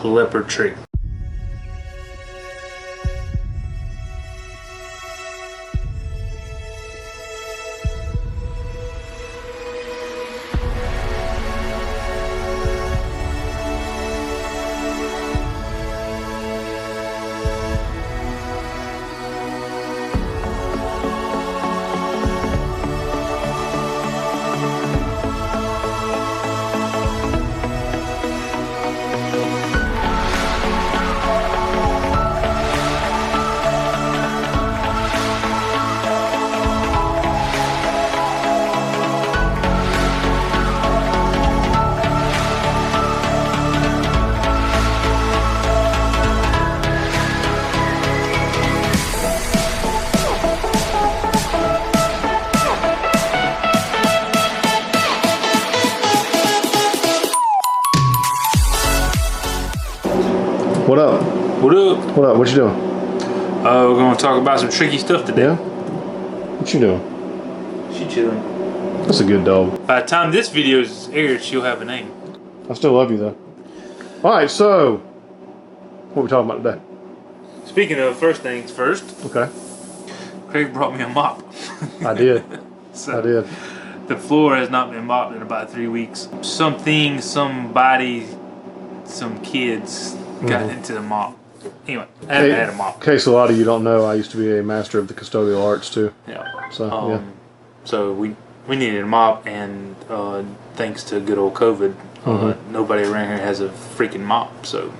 leopard trick. What up? What up? What up? What you doing? We're gonna talk about some tricky stuff today. Yeah? What you doing? She chilling. That's a good dog. By the time this video is aired, she'll have a name. I still love you though. Alright, so what are we talking about today? Speaking of first things first, Okay. Craig brought me a mop. I did. So I did. the floor has not been mopped in about 3 weeks. Something, somebody, some kids got into the mop. Anyway, I haven't had a mop. In case a lot of you don't know, I used to be a master of the custodial arts too. Yeah. So So we needed a mop, and thanks to good old COVID, nobody around here has a freaking mop. So,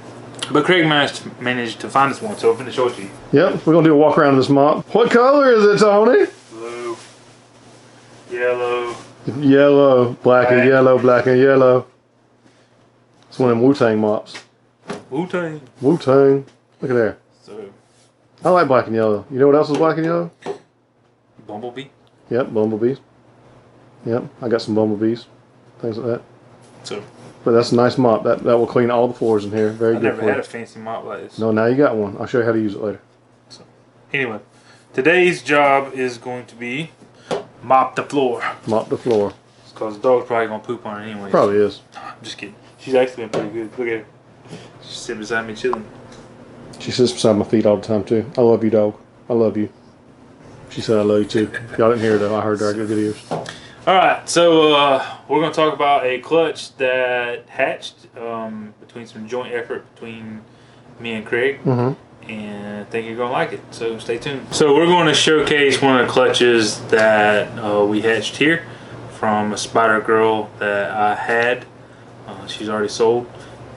but Craig managed to find us one, so I'm gonna show it to you. Yep, we're gonna do a walk around in this mop. What color is it, Tony? Blue, yellow, Yellow, black and yellow, black and yellow. It's one of them Wu-Tang mops. Wu-Tang. Wu-Tang. Look at there. So, I like black and yellow. You know what else is black and yellow? Bumblebee. Yep, bumblebees. Yep, I got some bumblebees. Things like that. So, But that's a nice mop. That will clean all the floors in here. Very I've good never for had you. a fancy mop like this. No, now you got one. I'll show you how to use it later. So, anyway, today's job is going to be mop the floor. Mop the floor. Because the dog's probably going to poop on it anyway. Probably is. I'm just kidding. She's actually been pretty good. Look at her. She's sitting beside me chilling. She sits beside my feet all the time too. I love you, dog. I love you. She said I love you too. Y'all didn't hear it though. I heard her. I got good ears. Alright, so we're going to talk about a clutch that hatched between some joint effort between me and Craig. And I think you're going to like it, so stay tuned. So we're going to showcase one of the clutches that we hatched here from a spider girl that I had. She's already sold.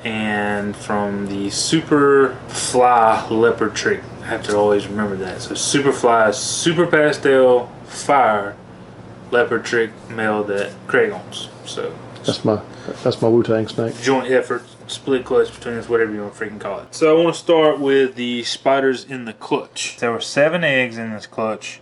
And from the Firefly Leopard trick. I have to always remember that. So Firefly, Super Pastel Fire Leopard trick male that Craig owns. So That's my Wu-Tang snake. joint effort, split clutch between us, whatever you want to freaking call it. So I want to start with the spiders in the clutch. There were 7 eggs in this clutch,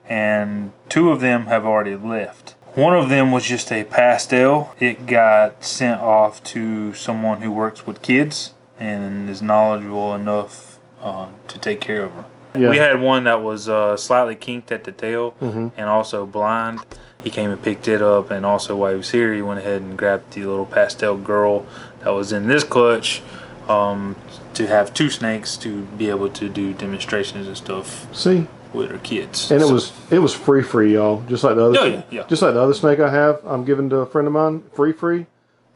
and 2 of them have already left. One of them was just a pastel. It got sent off to someone who works with kids and is knowledgeable enough to take care of her. Yeah. We had one that was slightly kinked at the tail and also blind. He came and picked it up, and also while he was here, he went ahead and grabbed the little pastel girl that was in this clutch to have 2 snakes to be able to do demonstrations and stuff. See? With her kids. And it was free, y'all. Just like the other just like the other snake I have, I'm giving to a friend of mine, free.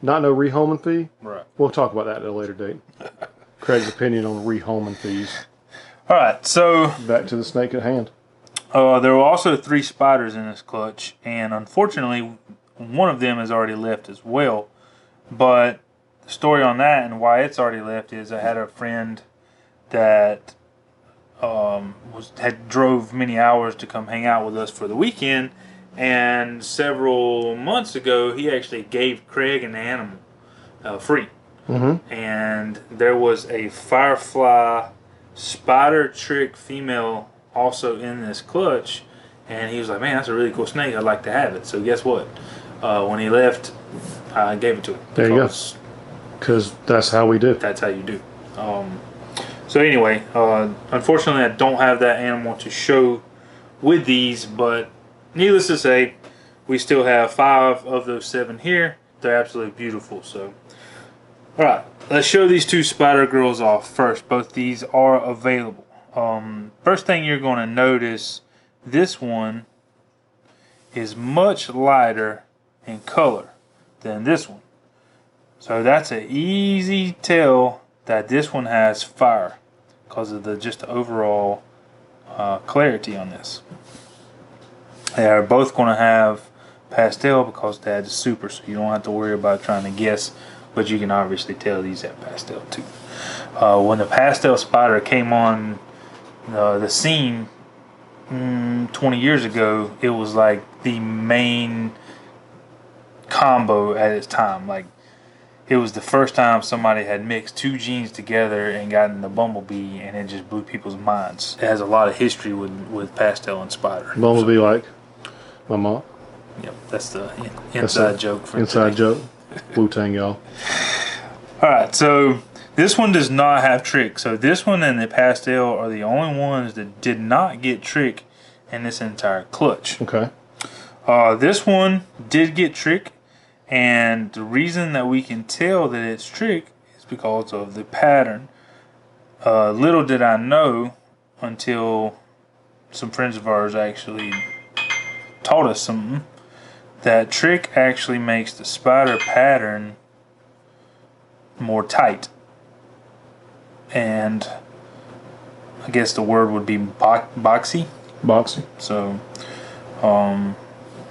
Not no rehoming fee. Right. We'll talk about that at a later date. Craig's opinion on rehoming fees. Alright, so Back to the snake at hand. there were also 3 spiders in this clutch, and unfortunately one of them has already left as well. But the story on that and why it's already left is I had a friend that had drove many hours to come hang out with us for the weekend, and several months ago he actually gave Craig an animal free. And there was a Firefly spider trick female also in this clutch, and he was like, man, that's a really cool snake, I'd like to have it. So guess what, when he left, I gave it to him. There you go. Because that's how we do. That's how you do. So anyway, unfortunately I don't have that animal to show with these, but needless to say, we still have 5 of those 7 here. They're absolutely beautiful. So Alright, let's show these two spider girls off first. Both these are available. First thing you're going to notice, this one is much lighter in color than this one. So that's an easy tell that this one has fire because of just the overall clarity on this. They are both going to have pastel because Dad's is super, so you don't have to worry about trying to guess, but you can obviously tell these have pastel too. When the pastel spider came on the scene 20 years ago, it was like the main combo at its time. Like, it was the first time somebody had mixed two genes together and gotten the bumblebee, and it just blew people's minds. It has a lot of history with pastel and spider. Bumblebee, like my mom. Yep, that's the inside joke for inside today. joke. Wu-Tang, y'all. Alright, so this one does not have trick. So this one and the pastel are the only ones that did not get trick in this entire clutch. Okay. This one did get trick, and the reason that we can tell that it's trick is because of the pattern. Little did I know until some friends of ours actually taught us something, that trick actually makes the spider pattern more tight. And I guess the word would be boxy. Boxy. So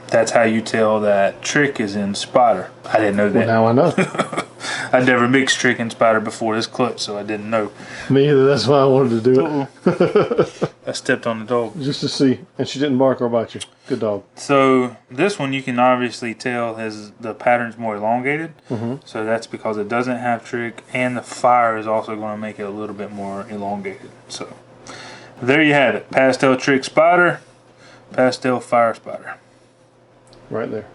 that's how you tell that trick is in spider. I didn't know that. Well, now I know. I never mixed trick and spider before this clutch, so I didn't know. Me either. That's why I wanted to do it. I stepped on the dog. Just to see. And she didn't bark or bite you. Good dog. So this one you can obviously tell has the pattern's more elongated. So that's because it doesn't have trick, and the fire is also going to make it a little bit more elongated. So there you have it. Pastel trick spider, pastel fire spider. Right there.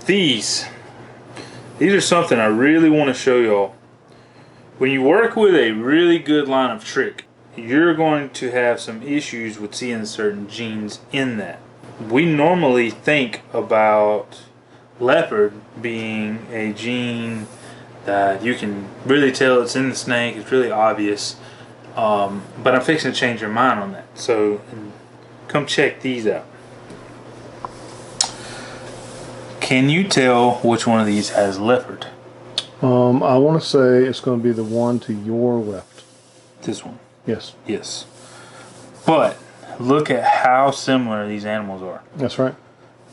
These are something I really want to show y'all. When you work with a really good line of trick, you're going to have some issues with seeing certain genes in that. We normally think about leopard being a gene that you can really tell it's in the snake, it's really obvious, but I'm fixing to change your mind on that. So come check these out. Can you tell which one of these has leopard? I want to say it's going to be the one to your left. This one. Yes. Yes. But look at how similar these animals are. That's right.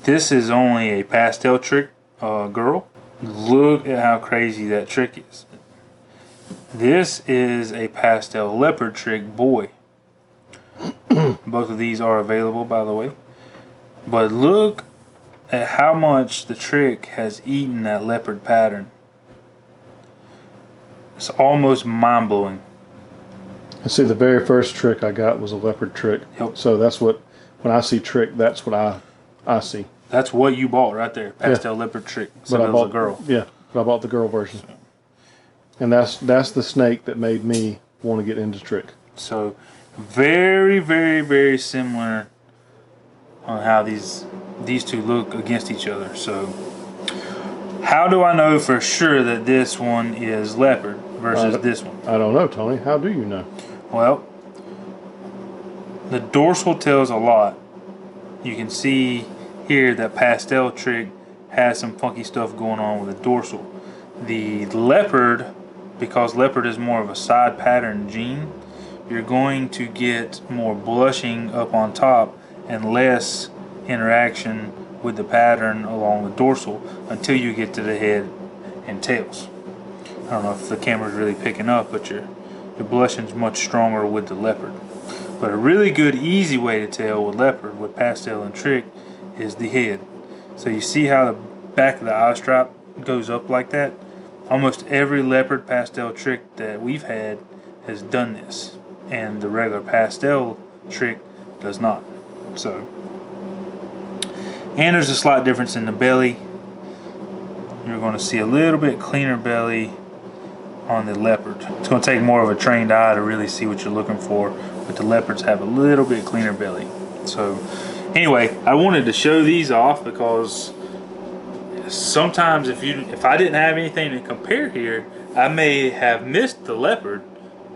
This is only a pastel trick girl. Look at how crazy that trick is. This is a pastel leopard trick boy. Both of these are available, by the way. But look at how much the trick has eaten that leopard pattern. It's almost mind-blowing. And see, the very first trick I got was a leopard trick. Yep. So that's what, when I see trick, that's what I see. That's what you bought right there, pastel leopard trick. So But that was a girl. Yeah, but I bought the girl version. So. And that's the snake that made me want to get into trick. So very, very, very similar on how these two look against each other. So how do I know for sure that this one is leopard versus this one? I don't know, Tony. How do you know? Well, the dorsal tells a lot. You can see here that pastel trick has some funky stuff going on with the dorsal. The leopard, because leopard is more of a side pattern gene, you're going to get more blushing up on top and less interaction with the pattern along the dorsal until you get to the head and tails. I don't know if the camera's really picking up, but your blushing's much stronger with the leopard. But a really good easy way to tell with leopard, with pastel and trick, is the head. So you see how the back of the eye stripe goes up like that? Almost every leopard pastel trick that we've had has done this, and the regular pastel trick does not. So, and there's a slight difference in the belly. You're going to see a little bit cleaner belly on the leopard. It's going to take more of a trained eye to really see what you're looking for, but the leopards have a little bit cleaner belly. So anyway, I wanted to show these off because sometimes if I didn't have anything to compare here, I may have missed the leopard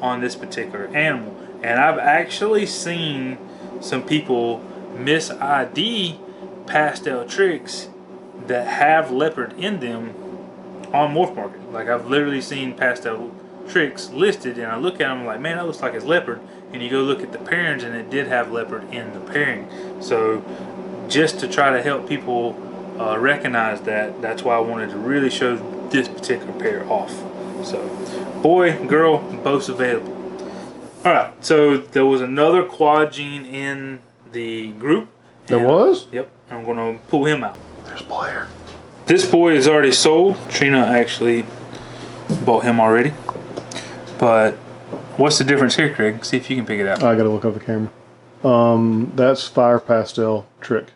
on this particular animal. And I've actually seen some people mis-ID pastel tricks that have leopard in them on Morph Market. Like, I've literally seen pastel tricks listed, and I look at them like, man, that looks like it's leopard. And you go look at the pairings, and it did have leopard in the pairing. So just to try to help people recognize that, that's why I wanted to really show this particular pair off. So boy, girl, both available. Alright, so there was another quad gene in the group. There was? Yep. I'm going to pull him out. There's Blair. This boy is already sold. Trina actually bought him already. But what's the difference here, Craig? See if you can pick it out. I gotta look over the camera. That's Fire Pastel Trick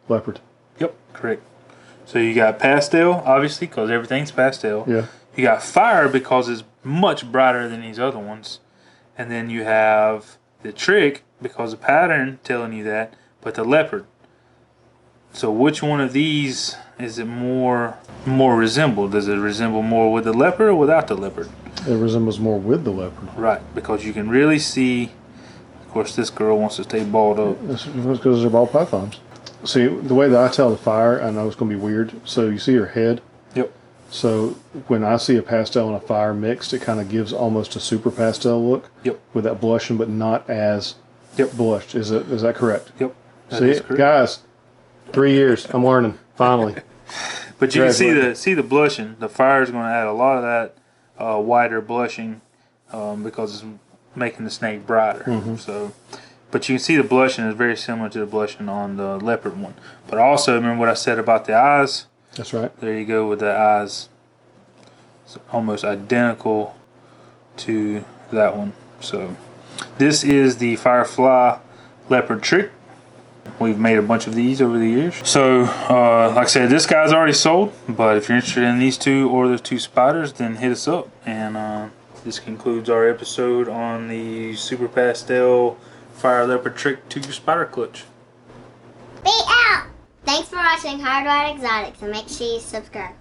Leopard. Yep, correct. So you got pastel, obviously, because everything's pastel. Yeah. You got fire because it's much brighter than these other ones. And then you have the trick because the pattern telling you that, but the leopard. So which one of these is it more resemble? Does it resemble more with the leopard or without the leopard? It resembles more with the leopard. Right, because you can really see. Of course, this girl wants to stay balled up. That's because they're ball pythons. See, the way that I tell the fire, I know it's going to be weird. So you see her head. Yep. So when I see a pastel and a fire mixed, it kind of gives almost a super pastel look. Yep. With that blushing, but not as blushed. Is that correct? Yep. See, guys, 3 years. I'm learning finally. But you can see the blushing. The fire is going to add a lot of that whiter blushing because it's making the snake brighter. Mm-hmm. So, but you can see the blushing is very similar to the blushing on the leopard one. But also, remember what I said about the eyes? That's right. There you go with the eyes. It's almost identical to that one. So this is the Firefly Leopard trick. We've made a bunch of these over the years. So like I said, this guy's already sold, but if you're interested in these two or the two spiders, then hit us up. And this concludes our episode on the Super Pastel Fire Leopard trick to your spider clutch. Be out! Thanks for watching Hardwired Exotics, and make sure you subscribe.